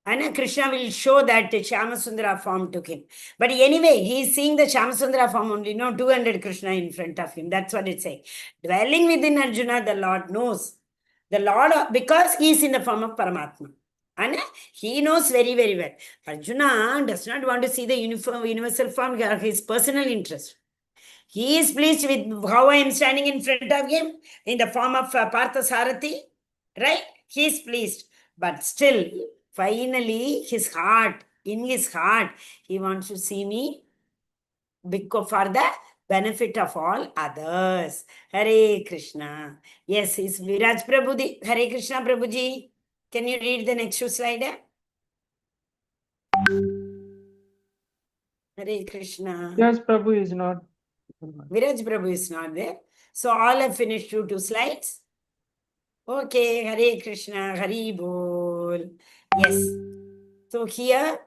S1: And Krishna will show that Shyamasundara form to him. But anyway, he is seeing the Shyamasundara form only, no 200 Krishna in front of him. That's what it's saying. Dwelling within Arjuna, the Lord knows. The Lord, because he is in the form of Paramatma. And he knows very, very well. Arjuna does not want to see the universal form of his personal interest. He is pleased with how I am standing in front of him in the form of Partha Sarathi. Right? He is pleased. But still, finally, in his heart, he wants to see me because for the benefit of all others. Hare Krishna. Yes, it's Viraj Prabhuji. Hare Krishna Prabhuji. Can you read the next slide? Hare Krishna.
S3: Yes, Prabhu is not.
S1: Viraj Prabhu is not there. So all have finished two slides. Okay, Hare Krishna, Hari Bol. Yes. So here,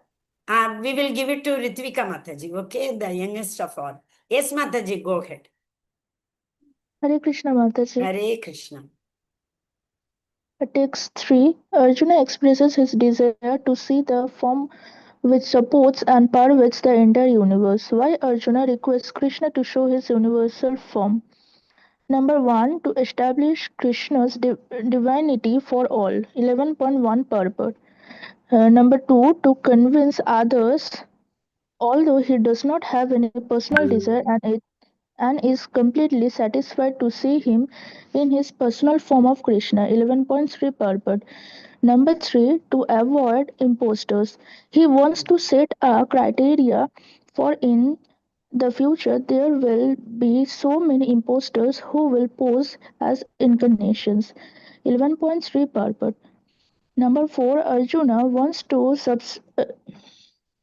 S1: we will give it to Ritvika Mataji, okay? The youngest of all. Yes, Mataji, go ahead.
S6: Hare Krishna Mataji.
S1: Hare Krishna.
S6: Text 3. Arjuna expresses his desire to see the form which supports and pervades the entire universe. Why Arjuna requests Krishna to show his universal form? Number 1. To establish Krishna's divinity for all. 11.1 purport. Number 2. To convince others, although he does not have any personal desire and is completely satisfied to see him in his personal form of Krishna. 11.3 purport. Number 3. To avoid impostors. He wants to set a criteria for in the future there will be so many impostors who will pose as incarnations. 11.3 purport. Number 4. Arjuna wants to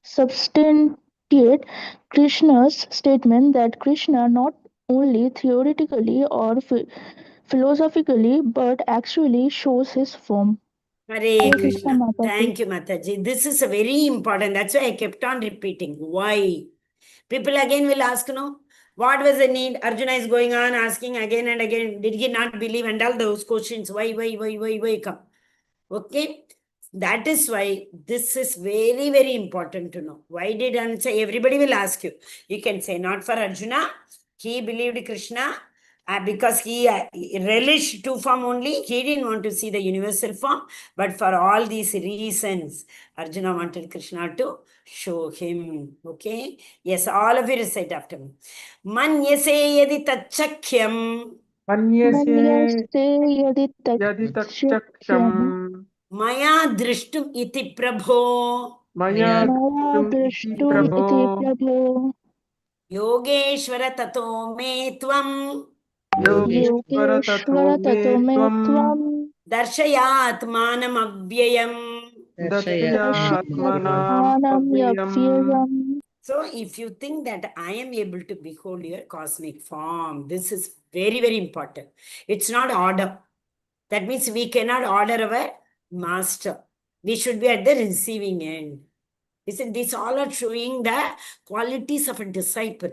S6: substantiate Krishna's statement that Krishna not only theoretically or philosophically but actually shows his form.
S1: Hare
S6: Krishna
S1: Krishna.
S6: Mataji.
S1: Thank you, Mataji. This is a very important. That's why I kept on repeating. Why? People again will ask, no, what was the need? Arjuna is going on asking again and again. Did he not believe? And all those questions. Why come? Okay. That is why this is very, very important to know. Why did answer? Everybody will ask you. You can say, not for Arjuna. He believed Krishna because he relished two form only. He didn't want to see the universal form. But for all these reasons, Arjuna wanted Krishna to show him. Okay. Yes, all of you recite after me. Manyase yadi tachakhyam.
S3: Manyase
S6: यदि
S3: yadi
S6: तच्चक्यं
S3: taksham
S1: Maya drishtum iti prabho.
S3: maya
S6: मया
S3: drishtum iti
S6: दृष्टुम् इति
S3: prabho
S6: प्रभो
S1: Yogeshwara tato me tvam.
S3: yogeshvara
S6: Yogeshwar
S3: tato
S6: ततो
S3: me
S6: मे
S3: tvam
S6: त्वं
S1: Darshayatmanam avyayam.
S3: darshayatmanam
S6: दर्शयात्मानं
S3: avyayam.
S6: व्यक्तिम्.
S1: So, if you think that I am able to behold your cosmic form, this is very, very important. It's not order. That means we cannot order our master. We should be at the receiving end. Isn't these all are showing the qualities of a disciple?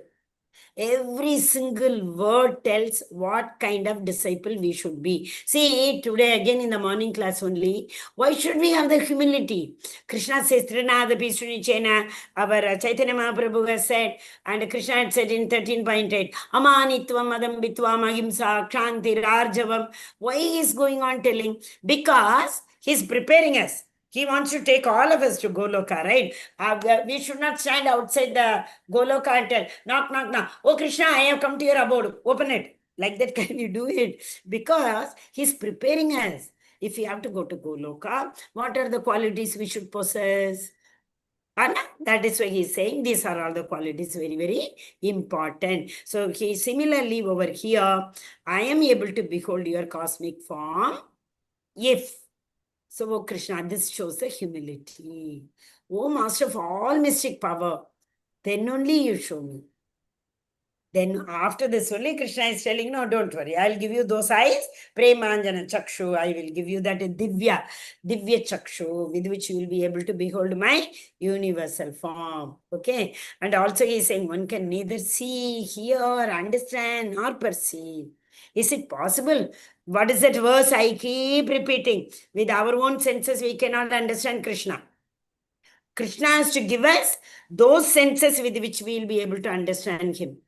S1: Every single word tells what kind of disciple we should be. See, today again in the morning class only, why should we have the humility? Krishna says, Trinada Pisunichena, our Chaitanya Mahaprabhu has said, and Krishna had said in 13.8, Amanitvam Adambitvam Ahimsa Kshanti Rarjavam. Why is going on telling? Because he's preparing us. He wants to take all of us to Goloka, right? We should not stand outside the Goloka and tell, knock, knock, knock. Oh, Krishna, I have come to your abode. Open it. Like that, can you do it? Because he's preparing us. If we have to go to Goloka, what are the qualities we should possess? And that is why he's saying these are all the qualities very, very important. So he similarly over here, I am able to behold your cosmic form if. So, oh Krishna, this shows the humility. Oh, master of all mystic power, then only you show me. Then after this only Krishna is telling, no, don't worry, I'll give you those eyes, Premanjana Chakshu, I will give you that Divya Chakshu, with which you will be able to behold my universal form. Okay. And also he is saying one can neither see, hear, understand, nor perceive. Is it possible? What is that verse I keep repeating? With our own senses, we cannot understand Krishna. Krishna has to give us those senses with which we will be able to understand him.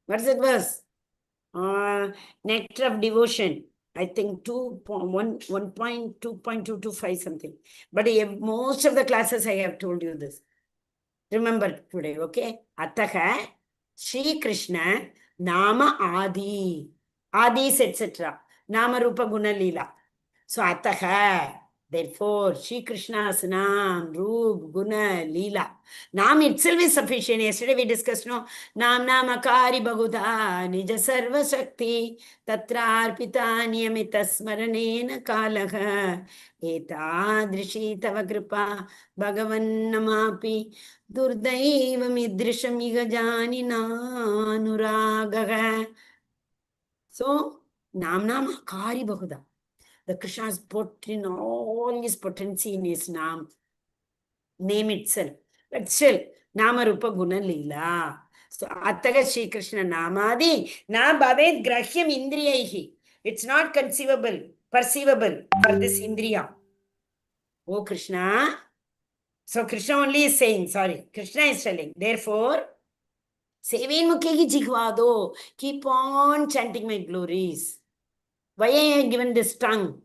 S1: What is that verse? Nectar of Devotion. I think 1.2.225 something. But most of the classes I have told you this. Remember today, okay? Ataha, Shri Krishna, Nama Adi. Adis, etc. Nama Rupa Guna Leela. So Ataha, therefore, Shri Krishna's Nam, Rup, Guna, Leela. Nam itself is sufficient. Yesterday we discussed, no? Nam Namakari Bhaguda, Nija Sarva Shakti, Tatra Arpita Niyamita Smaranena Kalaha, Etadrishi Tava Kripa, Bhagavan Namapi, Durdaiva Midrishamiga Janina Nuragaha. So, Nam Namakari Bhaguda. The Krishna has put in all his potency in his name itself. But still, Nama Rupa Guna Leela. So, Attaga Shri Krishna Namadi, Na Bhaved Grahyam Indriyaihi. It's not conceivable, perceivable for this Indriya. Oh Krishna. So, Krishna only is saying, sorry, Krishna is telling. Therefore, Seven Mukhegi Jigvado, keep on chanting my glories. Why I have given this tongue?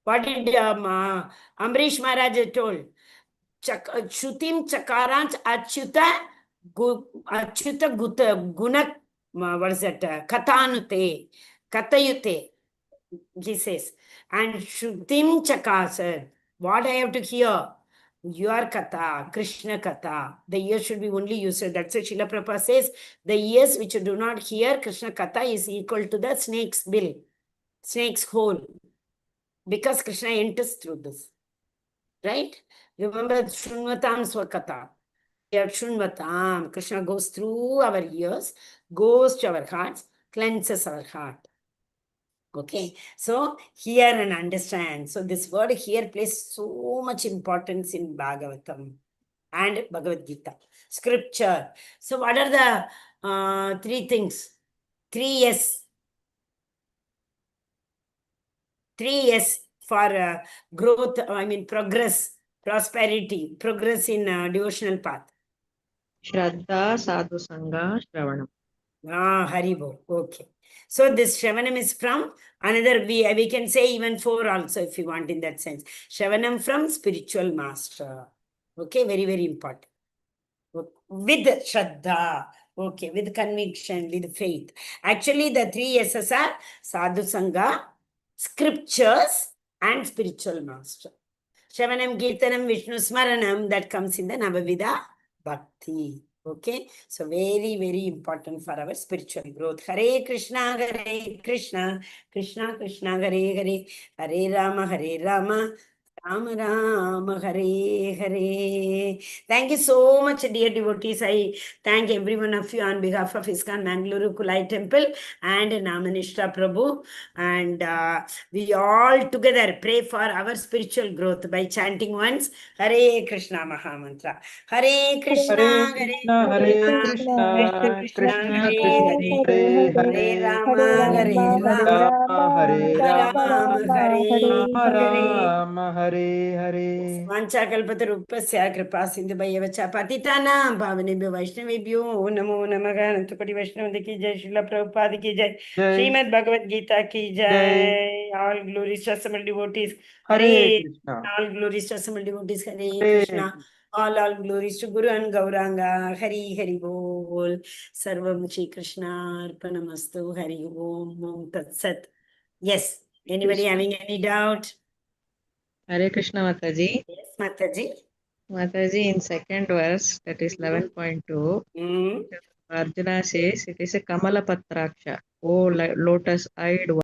S1: What did Amrish Maharaj told? Shrutim Chakarant Achyuta Guta Guna, what is that? Katanute, Katayute, he says. And Shrutim Chakasar, what I have to hear? Your Katha, Krishna Katha. The ears should be only used. That's what Srila Prabhupada says. The ears which do not hear Krishna Katha is equal to the snake's bill, snake's hole. Because Krishna enters through this. Right? Remember Shunvatam Swakata. Here Shunvatam. Krishna goes through our ears, goes to our hearts, cleanses our heart. Okay. So hear and understand. So this word here plays so much importance in Bhagavatam and Bhagavad Gita. Scripture. So what are the three things? 3 S. 3 S for growth, progress, prosperity, progress in devotional path.
S5: Shraddha, Sadhu Sangha, Shravanam.
S1: Haribo. Okay. So this Shravanam is from another, we can say even 4 also if you want in that sense. Shravanam from spiritual master. Okay, very, very important. With Shraddha. Okay, with conviction, with faith. Actually, the 3 S's are Sadhu Sangha, scriptures, and spiritual master. Shravanam, Kirtanam, Vishnu Smaranam, that comes in the Navavida Bhakti. Okay, so very, very important for our spiritual growth. Hare Krishna, Krishna Krishna, Hare Hare, Hare Rama, Ram Ram, Hare Hare. Thank you so much, dear devotees. I thank every one of you on behalf of ISKCON Mangaluru Kulai Temple and Namanishta Prabhu. And we all together pray for our spiritual growth by chanting once Hare Krishna Mahamantra. Hare Krishna,
S3: Hare
S1: Hare
S3: Krishna,
S1: Krishna,
S3: Hare
S1: Krishna
S3: Krishna,
S1: Krishna,
S3: Krishna
S1: Hare
S3: Krishna,
S1: Hare.
S3: Hare
S1: Hare
S3: Hare,
S1: Rama, Hare Rama,
S3: Rama Hare
S1: Ram
S3: Rama,
S1: Hare
S3: Rama
S1: Hare.
S3: Rama, Hare Hare.
S1: वाञ्छाकल्पतरुपस्य कृपा सिन्धुभैरव च पतितानां पावनेभ्यो वैष्णवेभ्यो नमो नमः अनंतकोटि वैष्णव की जय श्रील प्रभुपाद की जय
S3: Jai,
S1: श्रीमद् भगवद गीता की
S3: Jai,
S1: Jai all glories to assembled devotees Hare
S3: Hare Krishna,
S1: all glories to assembled devotees Hare
S3: Hare
S1: Krishna
S3: Krishna.
S1: all glories to Guru and Gauranga Hari Hari बोल सर्वं श्री कृष्णार्पणमस्तु हरि ओम तत्सत yes anybody
S5: Krishna.
S1: having any doubt
S5: Hare Krishna Mataji.
S1: yes Mataji.
S5: Mataji, in second verse, that is 11.2,
S1: Mm.
S5: Arjuna says it is a Kamala Patraksha, O lotus-eyed one.